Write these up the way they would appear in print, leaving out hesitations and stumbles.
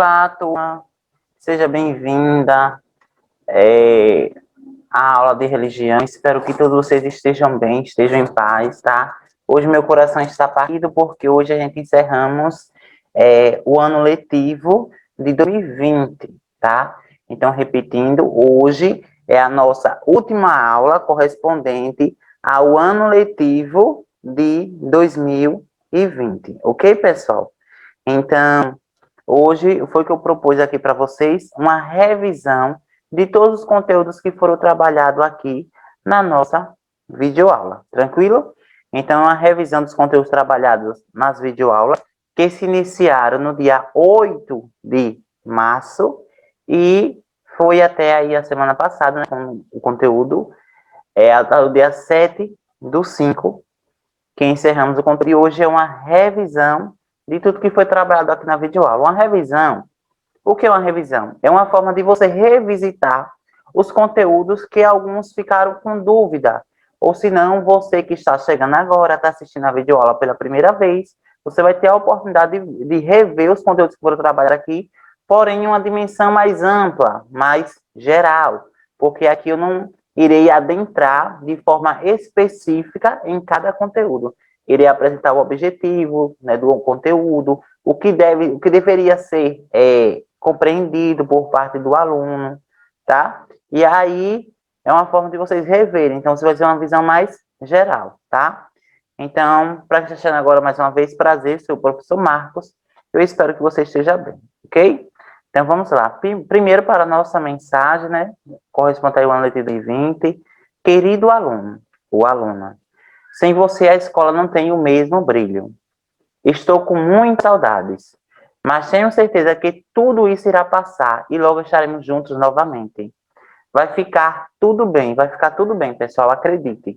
Olá, turma. Seja bem-vinda à aula de religião. Espero que todos vocês estejam bem, estejam em paz, tá? Hoje meu coração está partido porque hoje a gente encerramos o ano letivo de 2020, tá? Então, repetindo, hoje é a nossa última aula correspondente ao ano letivo de 2020, ok, pessoal? Então, hoje foi que eu propus aqui para vocês uma revisão de todos os conteúdos que foram trabalhados aqui na nossa videoaula, tranquilo? Então, a revisão dos conteúdos trabalhados nas videoaulas, que se iniciaram no dia 8 de março e foi até aí a semana passada, né, com o conteúdo, até o dia 7 do 5, que encerramos o conteúdo. E hoje é uma revisão de tudo que foi trabalhado aqui na videoaula. Uma revisão. O que é uma revisão? É uma forma de você revisitar os conteúdos que alguns ficaram com dúvida. Ou se não, você que está chegando agora, está assistindo a videoaula pela primeira vez, você vai ter a oportunidade de rever os conteúdos que foram trabalhados aqui, porém em uma dimensão mais ampla, mais geral. Porque aqui eu não irei adentrar de forma específica em cada conteúdo. Irei apresentar o objetivo, né, do conteúdo, o que deveria ser compreendido por parte do aluno, tá? E aí é uma forma de vocês reverem. Então, você vai ter uma visão mais geral, tá? Então, para que achando agora mais uma vez, prazer, sou o professor Marcos. Eu espero que você esteja bem, ok? Então, vamos lá. Primeiro, para a nossa mensagem, né? Corresponde ao ano de 2020. Querido aluno, ou aluna, sem você a escola não tem o mesmo brilho. Estou com muitas saudades, mas tenho certeza que tudo isso irá passar e logo estaremos juntos novamente. Vai ficar tudo bem, pessoal, acredite.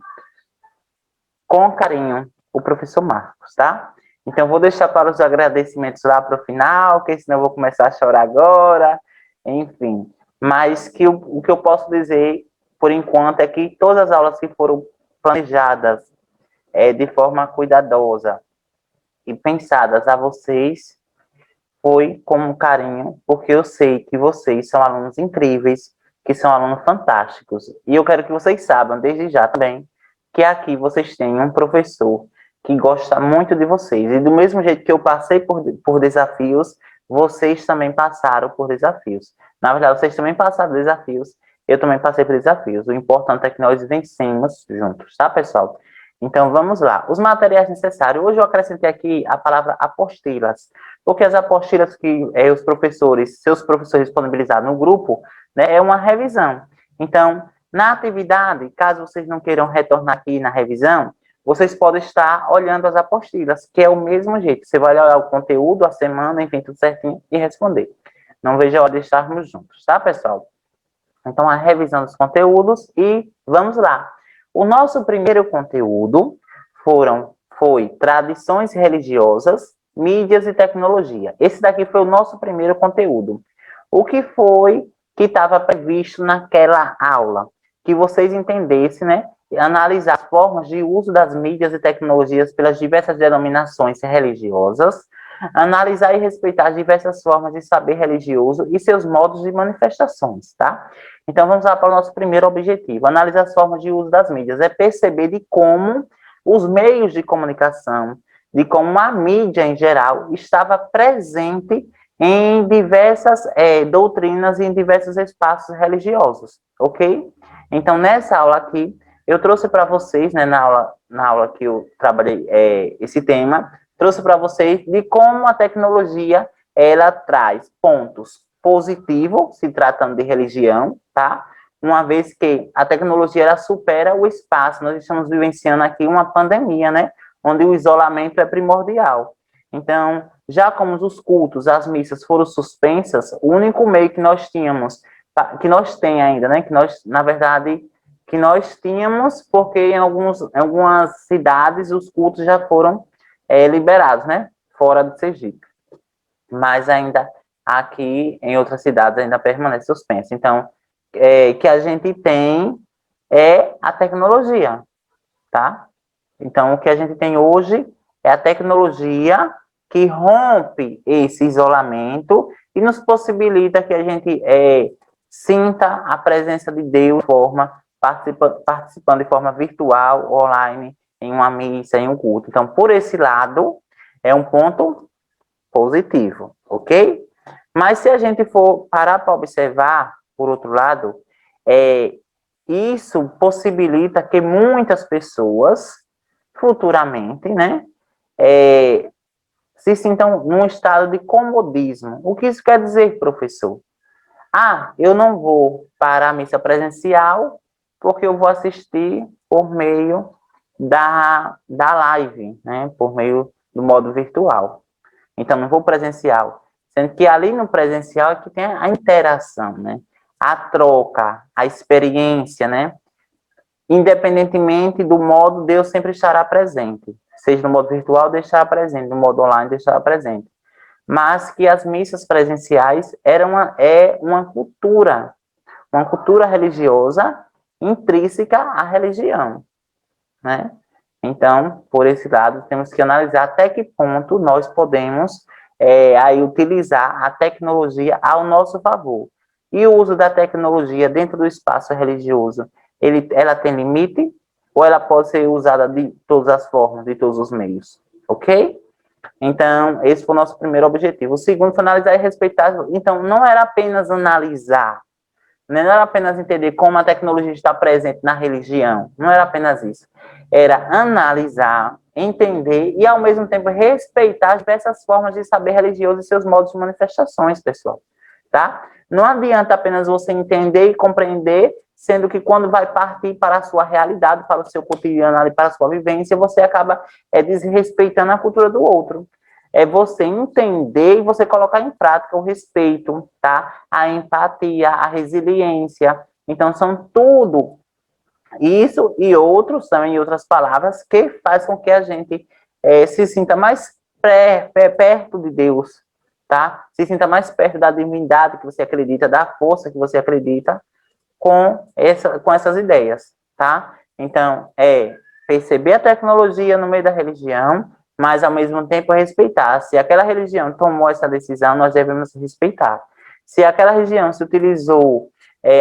Com carinho, o professor Marcos, tá? Então, vou deixar para os agradecimentos lá para o final, que senão eu vou começar a chorar agora, enfim. Mas que o que eu posso dizer, por enquanto, é que todas as aulas que foram planejadas de forma cuidadosa e pensadas a vocês, foi com um carinho, porque eu sei que vocês são alunos incríveis, que são alunos fantásticos. E eu quero que vocês saibam, desde já também, que aqui vocês têm um professor que gosta muito de vocês. E do mesmo jeito que eu passei por desafios, vocês também passaram por desafios. Na verdade, vocês também passaram desafios, eu também passei por desafios. O importante é que nós vencemos juntos, tá, pessoal? Então, vamos lá. Os materiais necessários. Hoje eu acrescentei aqui a palavra apostilas, porque as apostilas que os professores, seus professores disponibilizaram no grupo, né, é uma revisão. Então, na atividade, caso vocês não queiram retornar aqui na revisão, vocês podem estar olhando as apostilas, que é o mesmo jeito. Você vai olhar o conteúdo, a semana, enfim, tudo certinho e responder. Não vejo a hora de estarmos juntos, tá, pessoal? Então, a revisão dos conteúdos e vamos lá. O nosso primeiro conteúdo foi tradições religiosas, mídias e tecnologia. Esse daqui foi o nosso primeiro conteúdo. O que foi que estava previsto naquela aula? Que vocês entendessem, né? Analisar as formas de uso das mídias e tecnologias pelas diversas denominações religiosas, analisar e respeitar as diversas formas de saber religioso e seus modos de manifestações, tá? Então, vamos lá para o nosso primeiro objetivo. Analisar as formas de uso das mídias. É perceber de como os meios de comunicação, de como a mídia em geral estava presente em diversas doutrinas e em diversos espaços religiosos, ok? Então, nessa aula aqui, eu trouxe para vocês, né, na aula que eu trabalhei esse tema, trouxe para vocês de como a tecnologia ela traz pontos positivos, se tratando de religião, tá? Uma vez que a tecnologia ela supera o espaço, nós estamos vivenciando aqui uma pandemia, né? Onde o isolamento é primordial. Então, já como os cultos, as missas foram suspensas, o único meio que nós tínhamos, que nós tem ainda, né? Que nós, na verdade, que nós tínhamos, porque em algumas cidades os cultos já foram liberados, né? Fora do Sergipe. Mas ainda aqui em outras cidades ainda permanece suspenso. Então, que a gente tem é a tecnologia, tá? Então, o que a gente tem hoje é a tecnologia que rompe esse isolamento e nos possibilita que a gente sinta a presença de Deus de forma, participando de forma virtual, online, em uma missa, em um culto. Então, por esse lado, é um ponto positivo, ok? Mas se a gente for parar para observar, por outro lado, isso possibilita que muitas pessoas, futuramente, né, se sintam num estado de comodismo. O que isso quer dizer, professor? Ah, eu não vou para a missa presencial porque eu vou assistir por meio da live, né, por meio do modo virtual. Então, não vou presencial. Sendo que ali no presencial é que tem a interação, né? A troca, a experiência, né? Independentemente do modo, Deus sempre estará presente. Seja no modo virtual, Deus estará presente. No modo online, Deus estará presente. Mas que as missas presenciais é uma cultura religiosa intrínseca à religião, né? Então, por esse lado, temos que analisar até que ponto nós podemos aí utilizar a tecnologia ao nosso favor. E o uso da tecnologia dentro do espaço religioso, ela tem limite ou ela pode ser usada de todas as formas, de todos os meios, ok? Então, esse foi o nosso primeiro objetivo. O segundo foi analisar e respeitar. Então, não era apenas analisar, não era apenas entender como a tecnologia está presente na religião, não era apenas isso. Era analisar, entender e, ao mesmo tempo, respeitar as diversas formas de saber religioso e seus modos de manifestações, pessoal. Tá? Não adianta apenas você entender e compreender, sendo que quando vai partir para a sua realidade, para o seu cotidiano, para a sua vivência, você acaba desrespeitando a cultura do outro. É você entender e você colocar em prática o respeito, tá? A empatia, a resiliência. Então, são tudo isso e outros também, em outras palavras, que faz com que a gente se sinta mais perto de Deus, tá? Se sinta mais perto da divindade que você acredita, da força que você acredita, com essas ideias, tá? Então, perceber a tecnologia no meio da religião, mas ao mesmo tempo respeitar. Se aquela religião tomou essa decisão, nós devemos respeitar. Se aquela religião se utilizou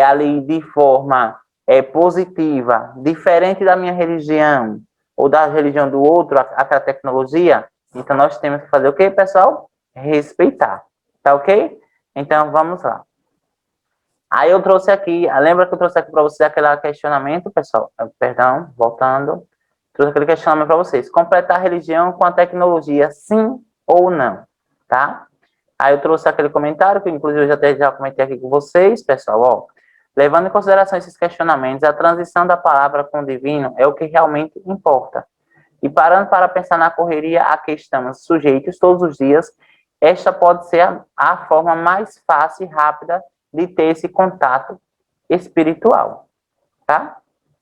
ali de forma positiva, diferente da minha religião ou da religião do outro, aquela tecnologia, então nós temos que fazer o quê, pessoal? Respeitar, tá ok? Então, vamos lá. Aí eu trouxe aqui, lembra que eu trouxe aqui para vocês aquele questionamento, pessoal? Perdão, voltando. Trouxe aquele questionamento para vocês. Completar a religião com a tecnologia, sim ou não? Tá? Aí eu trouxe aquele comentário, que inclusive eu já comentei aqui com vocês, pessoal, ó. Levando em consideração esses questionamentos, a transição da palavra com o divino é o que realmente importa. E parando para pensar na correria a que estamos sujeitos todos os dias, esta pode ser a forma mais fácil e rápida de ter esse contato espiritual, tá?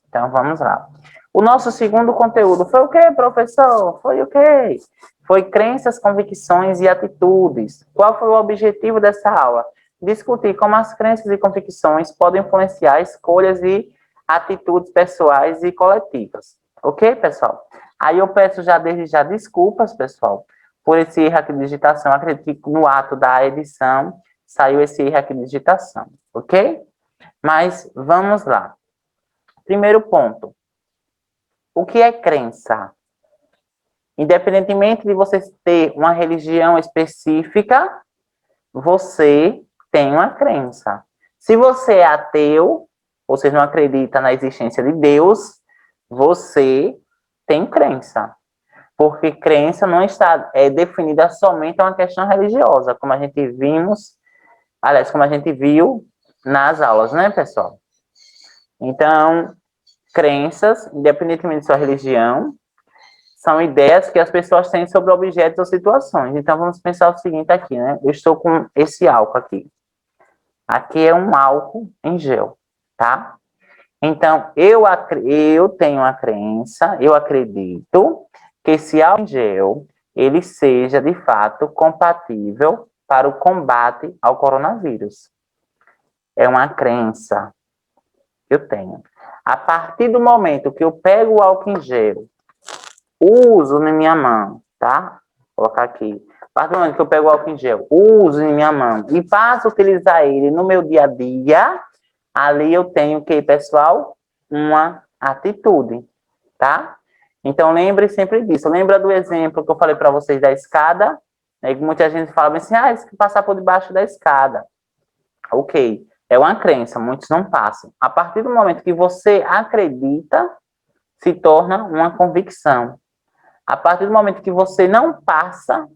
Então, vamos lá. O nosso segundo conteúdo foi o quê, professor? Foi o quê? Foi crenças, convicções e atitudes. Qual foi o objetivo dessa aula? Discutir como as crenças e convicções podem influenciar escolhas e atitudes pessoais e coletivas. Ok, pessoal? Aí eu peço já desde já desculpas, pessoal, por esse erro aqui de digitação. Acredito que no ato da edição saiu esse erro aqui de digitação, ok? Mas vamos lá. Primeiro ponto. O que é crença? Independentemente de você ter uma religião específica, você tem uma crença. Se você é ateu, você não acredita na existência de Deus, você tem crença. Porque crença não está definida somente a uma questão religiosa, como a gente vimos, aliás, como a gente viu nas aulas, né, pessoal? Então, crenças, independentemente de sua religião, são ideias que as pessoas têm sobre objetos ou situações. Então, vamos pensar o seguinte aqui, né? Eu estou com esse álcool aqui. Aqui é um álcool em gel, tá? Então, eu tenho a crença, eu acredito que esse álcool em gel, ele seja, de fato, compatível para o combate ao coronavírus. É uma crença que eu tenho. A partir do momento que eu pego o álcool em gel, uso na minha mão, tá? Vou colocar aqui. A partir do momento que eu pego o álcool em gel, uso em minha mão e passo a utilizar ele no meu dia a dia, ali eu tenho o que, pessoal? Uma atitude, tá? Então, lembre sempre disso. Lembra do exemplo que eu falei para vocês da escada? Né? Muita gente fala assim, passar por debaixo da escada. Ok, é uma crença, muitos não passam. A partir do momento que você acredita, se torna uma convicção. A partir do momento que você não passa,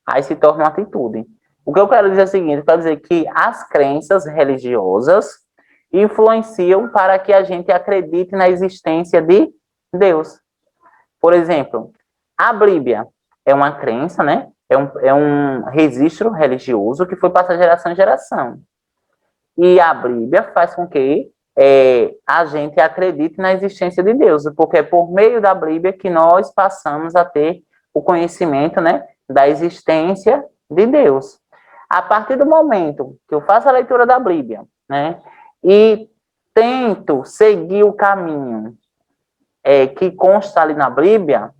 aí se torna uma atitude. O que eu quero dizer é o seguinte, eu quero dizer que as crenças religiosas influenciam para que a gente acredite na existência de Deus. Por exemplo, a Bíblia é uma crença, né? É um registro religioso que foi passado de geração em geração. E a Bíblia faz com que a gente acredite na existência de Deus, porque é por meio da Bíblia que nós passamos a ter o conhecimento, né, da existência de Deus. A partir do momento que eu faço a leitura da Bíblia, né, e tento seguir o caminho que consta ali na Bíblia,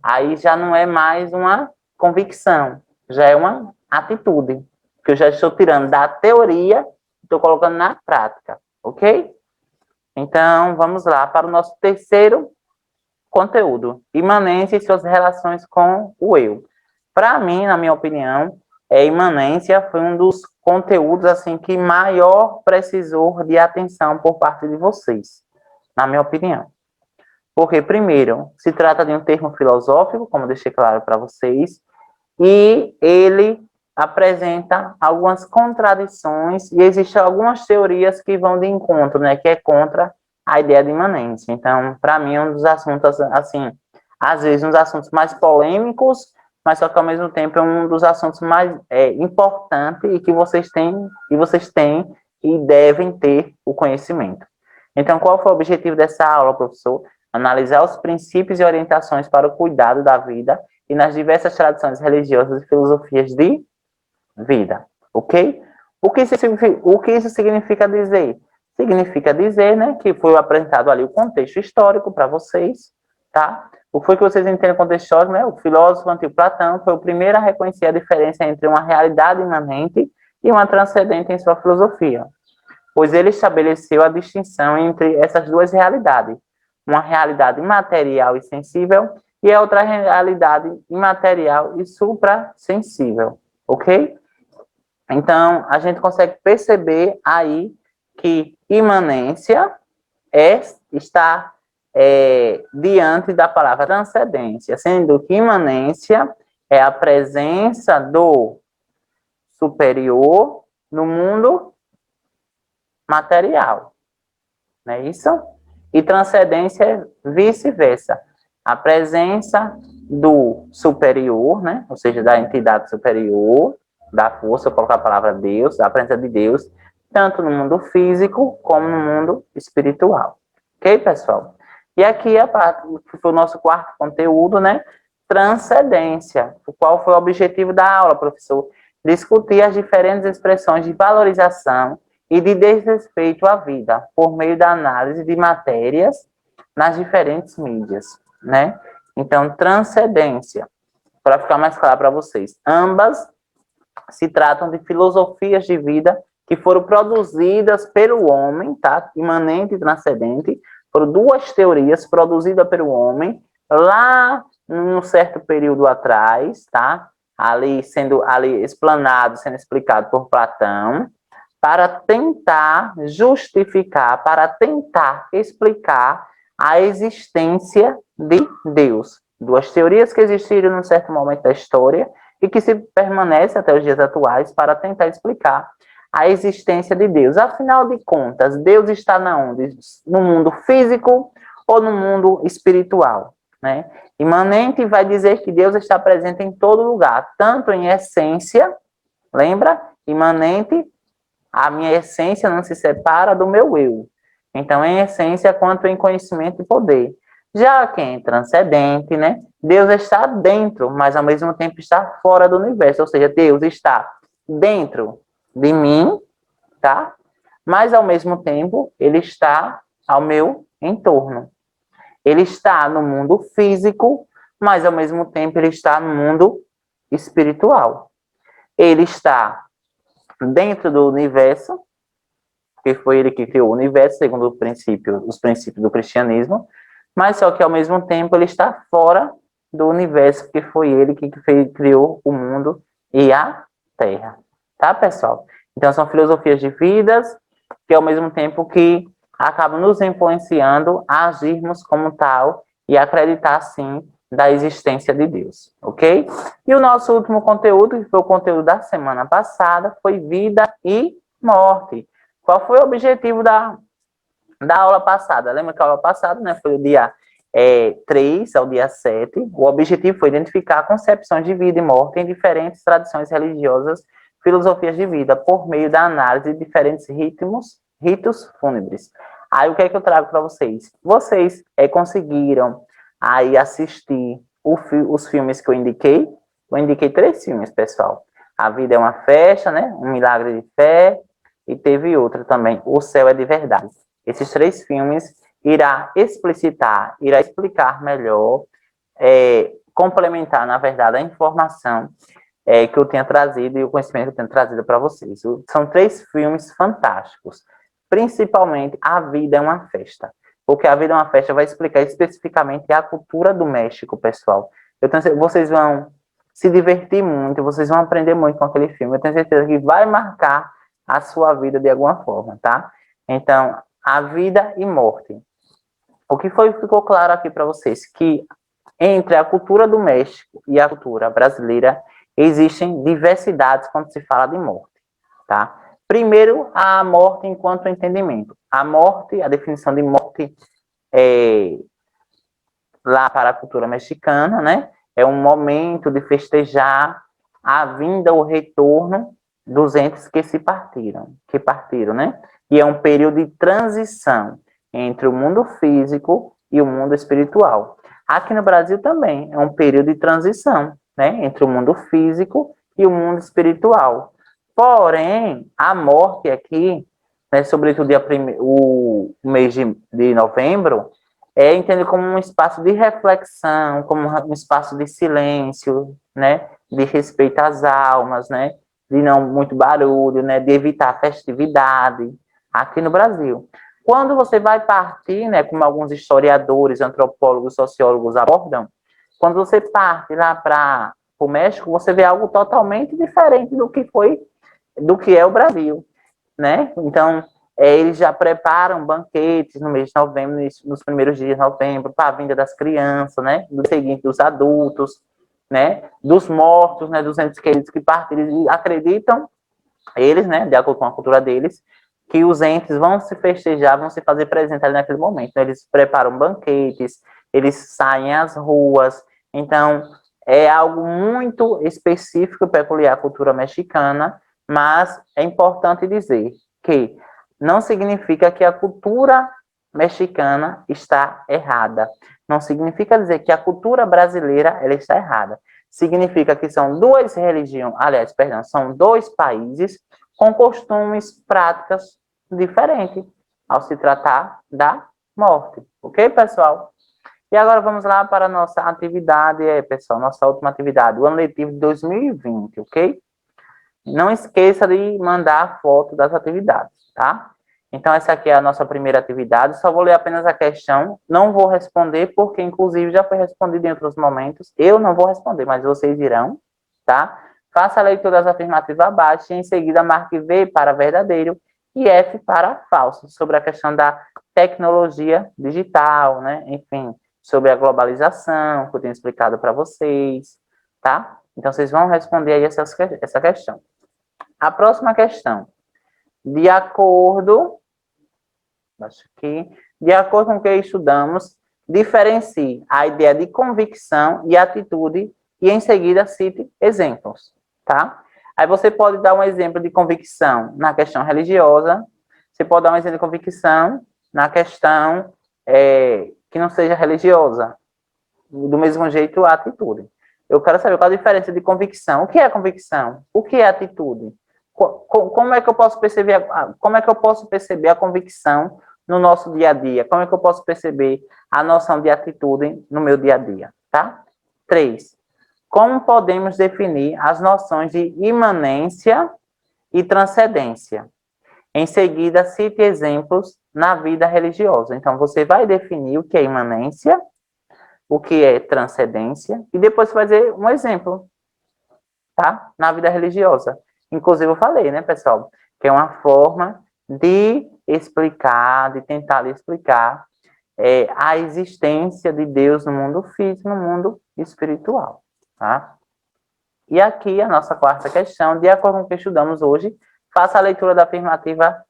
aí já não é mais uma convicção, já é uma atitude, que eu já estou tirando da teoria e estou colocando na prática, ok? Então, vamos lá para o nosso terceiro conteúdo, imanência e suas relações com o eu. Para mim, na minha opinião, imanência foi um dos conteúdos assim que maior precisou de atenção por parte de vocês, na minha opinião. Porque, primeiro, se trata de um termo filosófico, como eu deixei claro para vocês, e ele apresenta algumas contradições e existem algumas teorias que vão de encontro, né, que é contra a ideia de imanência. Então, para mim, é um dos assuntos, assim, às vezes, um dos assuntos mais polêmicos, mas só que, ao mesmo tempo, é um dos assuntos mais importantes e que vocês têm e devem ter o conhecimento. Então, qual foi o objetivo dessa aula, professor? Analisar os princípios e orientações para o cuidado da vida e nas diversas tradições religiosas e filosofias de vida, ok? O que isso significa dizer? Significa dizer, né, que foi apresentado ali o contexto histórico para vocês, tá? O que foi que vocês entendem o contexto histórico, né? O filósofo antigo Platão foi o primeiro a reconhecer a diferença entre uma realidade imanente e uma transcendente em sua filosofia, pois ele estabeleceu a distinção entre essas duas realidades, uma realidade imaterial e sensível e a outra realidade imaterial e suprassensível, ok? Então, a gente consegue perceber aí que imanência está diante da palavra transcendência, sendo que imanência é a presença do superior no mundo material, não é isso? E transcendência é vice-versa. A presença do superior, né? Ou seja, da entidade superior, da força, eu colocar a palavra Deus, a presença de Deus, tanto no mundo físico como no mundo espiritual. Ok, pessoal? E aqui a parte que foi o nosso quarto conteúdo, né? Transcendência. Qual foi o objetivo da aula, professor? Discutir as diferentes expressões de valorização e de desrespeito à vida, por meio da análise de matérias nas diferentes mídias, né? Então, transcendência, para ficar mais claro para vocês, ambas se tratam de filosofias de vida que foram produzidas pelo homem, tá? Imanente e transcendente, foram duas teorias produzidas pelo homem lá num certo período atrás, tá? Ali explanado, sendo explicado por Platão, para tentar justificar, para tentar explicar a existência de Deus. Duas teorias que existiram num certo momento da história e que se permanecem até os dias atuais para tentar explicar a existência de Deus. Afinal de contas, Deus está na onde? No mundo físico ou no mundo espiritual, né? Imanente vai dizer que Deus está presente em todo lugar, tanto em essência, lembra? Imanente, a minha essência não se separa do meu eu. Então, em essência, quanto em conhecimento e poder. Já quem é transcendente, né? Deus está dentro, mas ao mesmo tempo está fora do universo. Ou seja, Deus está dentro de mim, tá? Mas ao mesmo tempo, ele está ao meu entorno. Ele está no mundo físico, mas ao mesmo tempo ele está no mundo Ele está dentro do universo, porque foi ele que criou o universo, segundo os princípios do cristianismo, mas só que ao mesmo tempo ele está fora do universo, porque foi ele que criou o mundo e a Terra. Tá, pessoal? Então são filosofias de vidas que ao mesmo tempo que acabam nos influenciando a agirmos como tal e acreditar sim da existência de Deus, ok? E o nosso último conteúdo, que foi o conteúdo da semana passada, foi vida e morte. Qual foi o objetivo da aula passada? Lembra que a aula passada, né, foi o dia 3 ao dia 7. O objetivo foi identificar concepções de vida e morte em diferentes tradições religiosas, filosofias de vida, por meio da análise de diferentes ritos fúnebres. Aí o que é que eu trago para vocês? Vocês conseguiram aí assistir os filmes que eu indiquei? Eu indiquei 3 filmes, pessoal. A Vida é uma Festa, né? Um Milagre de Fé, e teve outro também, O Céu é de Verdade. Esses 3 filmes irá explicar melhor, complementar, na verdade, a informação que eu tenha trazido e o conhecimento que eu tenho trazido para vocês. São 3 filmes fantásticos, principalmente A Vida é uma Festa, porque A Vida é uma Festa vai explicar especificamente a cultura do México, pessoal. Vocês vão se divertir muito, vocês vão aprender muito com aquele filme, eu tenho certeza que vai marcar a sua vida de alguma forma, tá? Então, a vida e morte. O que ficou claro aqui para vocês? Que entre a cultura do México e a cultura brasileira existem diversidades quando se fala de morte, tá? Primeiro, a morte enquanto entendimento. A morte, a definição de morte lá para a cultura mexicana, né? É um momento de festejar a vinda ou retorno dos entes que partiram, né? E é um período de transição entre o mundo físico e o mundo espiritual. Aqui no Brasil também é um período de transição, né? Entre o mundo físico e o mundo espiritual. Porém, a morte aqui, né, sobretudo o mês de novembro, entendido como um espaço de reflexão, como um espaço de silêncio, né? De respeito às almas, né? De não muito barulho, né? De evitar a festividade aqui no Brasil. Quando você vai partir, né, como alguns historiadores, antropólogos, sociólogos abordam, quando você parte lá para o México, você vê algo totalmente diferente do que é o Brasil, né? Então, eles já preparam banquetes no mês de novembro, nos primeiros dias de novembro, para a vinda das crianças, né? No seguinte, dos adultos, né? Dos mortos, né? Dos entes queridos que partiram. Eles acreditam, eles, né? De acordo com a cultura deles, que os entes vão se festejar, vão se fazer presente ali naquele momento. Então, eles preparam banquetes, eles saem às ruas. Então, é algo muito específico, peculiar à cultura mexicana, mas é importante dizer que não significa que a cultura mexicana está errada. Não significa dizer que a cultura brasileira ela está errada. Significa que são duas religiões, aliás, perdão, são 2 países com costumes, práticas diferentes ao se tratar da morte. Ok, pessoal? E agora vamos lá para a nossa atividade, pessoal, nossa última atividade, o ano letivo de 2020, ok? Não esqueça de mandar a foto das atividades, tá? Então, essa aqui é a nossa primeira atividade. Só vou ler apenas a questão. Não vou responder, porque, inclusive, já foi respondido em outros momentos. Eu não vou responder, mas vocês irão, tá? Faça a leitura das afirmativas abaixo e, em seguida, marque V para verdadeiro e F para falso, sobre a questão da tecnologia digital, né? Enfim, sobre a globalização, que eu tenho explicado para vocês, tá? Então, vocês vão responder aí essa questão. A próxima questão. De acordo com o que estudamos, diferencie a ideia de convicção e atitude e, em seguida, cite exemplos, tá? Aí você pode dar um exemplo de convicção na questão religiosa, você pode dar um exemplo de convicção na questão que não seja religiosa. Do mesmo jeito, a atitude. Eu quero saber qual a diferença de convicção. O que é convicção? O que é atitude? Como é que eu posso perceber a convicção no nosso dia a dia? Como é que eu posso perceber a noção de atitude no meu dia a dia? Tá? 3. Como podemos definir as noções de imanência e transcendência? Em seguida, cite exemplos na vida religiosa. Então, você vai definir o que é imanência, o que é transcendência, e depois você vai dizer um exemplo, tá? Na vida religiosa. Inclusive, eu falei, né, pessoal, que é uma forma de explicar, de tentar explicar a existência de Deus no mundo físico, no mundo espiritual, tá? E aqui a nossa quarta questão, de acordo com o que estudamos hoje, faça a leitura da afirmativa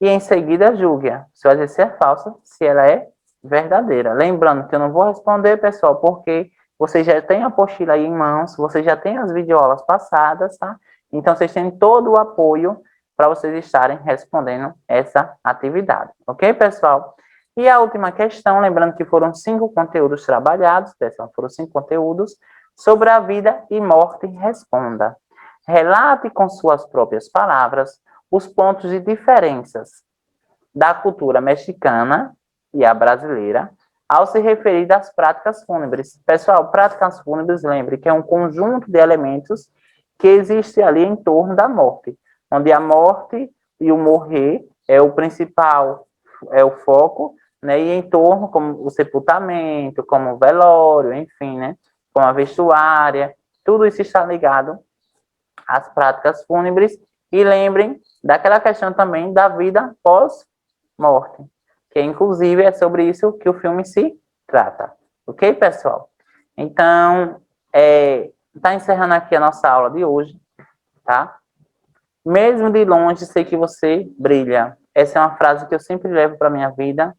e em seguida julgue-a, se vai dizer se é falsa, se ela é verdadeira. Lembrando que eu não vou responder, pessoal, porque vocês já têm a apostila aí em mãos, vocês já têm as videoaulas passadas, tá? Então, vocês têm todo o apoio para vocês estarem respondendo essa atividade, ok, pessoal? E a última questão, lembrando que foram 5 conteúdos trabalhados, pessoal, foram 5 conteúdos, sobre a vida e morte, responda. Relate com suas próprias palavras os pontos de diferenças da cultura mexicana e a brasileira ao se referir às práticas fúnebres. Pessoal, práticas fúnebres, lembre que é um conjunto de elementos que existe ali em torno da morte, onde a morte e o morrer é o principal, é o foco, né, e em torno, como o sepultamento, como o velório, enfim, né, como a vestuária, tudo isso está ligado às práticas fúnebres. E lembrem daquela questão também da vida pós-morte, que inclusive é sobre isso que o filme se trata. Ok, pessoal? Então, está encerrando aqui a nossa aula de hoje, tá? Mesmo de longe, sei que você brilha. Essa é uma frase que eu sempre levo para a minha vida.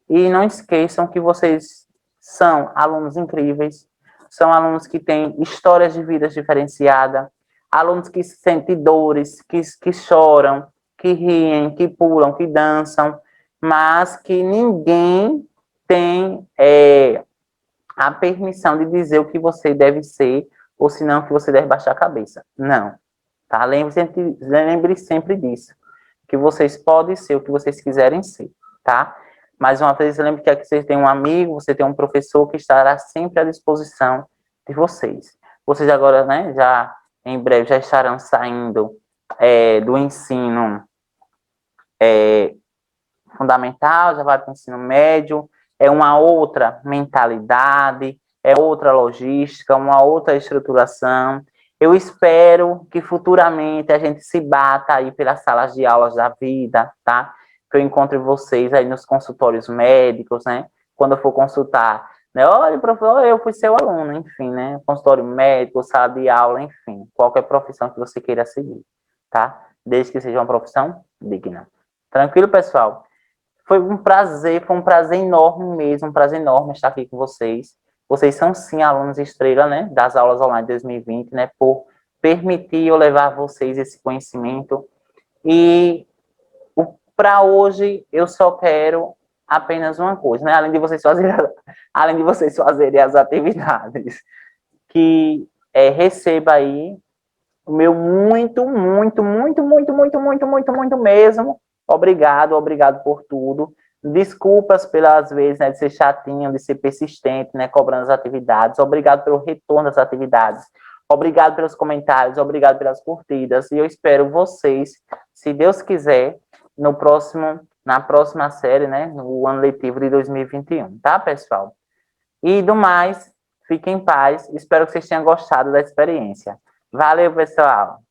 E não esqueçam que vocês são alunos incríveis, são alunos que têm histórias de vidas diferenciadas, alunos que sentem dores, que choram, que riem, que pulam, que dançam, mas que ninguém tem a permissão de dizer o que você deve ser, ou senão que você deve baixar a cabeça. Não. Tá? Lembre sempre disso, que vocês podem ser o que vocês quiserem ser, tá? Mais uma vez, lembre que aqui você tem um amigo, você tem um professor que estará sempre à disposição de vocês. Vocês agora, né, já em breve já estarão saindo do ensino fundamental, já vai para o ensino médio, é uma outra mentalidade, é outra logística, uma outra estruturação. Eu espero que futuramente a gente se bata aí pelas salas de aulas da vida, tá? Que eu encontre vocês aí nos consultórios médicos, né? Quando eu for consultar, né? Olha, professor, eu fui seu aluno, enfim, né? Consultório médico, sala de aula, enfim, qualquer profissão que você queira seguir, tá? Desde que seja uma profissão digna. Tranquilo, pessoal? Foi um prazer enorme mesmo, um prazer enorme estar aqui com vocês. Vocês são, sim, alunos estrela, né, das aulas online 2020, né, por permitir eu levar a vocês esse conhecimento. E para hoje, eu só quero apenas uma coisa, né, além de vocês fazerem as atividades, que receba aí o meu muito, muito, muito, muito, muito, muito, muito, muito mesmo. Obrigado por tudo. Desculpas pelas vezes, né, de ser chatinho, de ser persistente, né, cobrando as atividades. Obrigado pelo retorno das atividades. Obrigado pelos comentários, obrigado pelas curtidas. E eu espero vocês, se Deus quiser, na próxima série, né, no ano letivo de 2021, tá, pessoal? E do mais, fiquem em paz. Espero que vocês tenham gostado da experiência. Valeu, pessoal!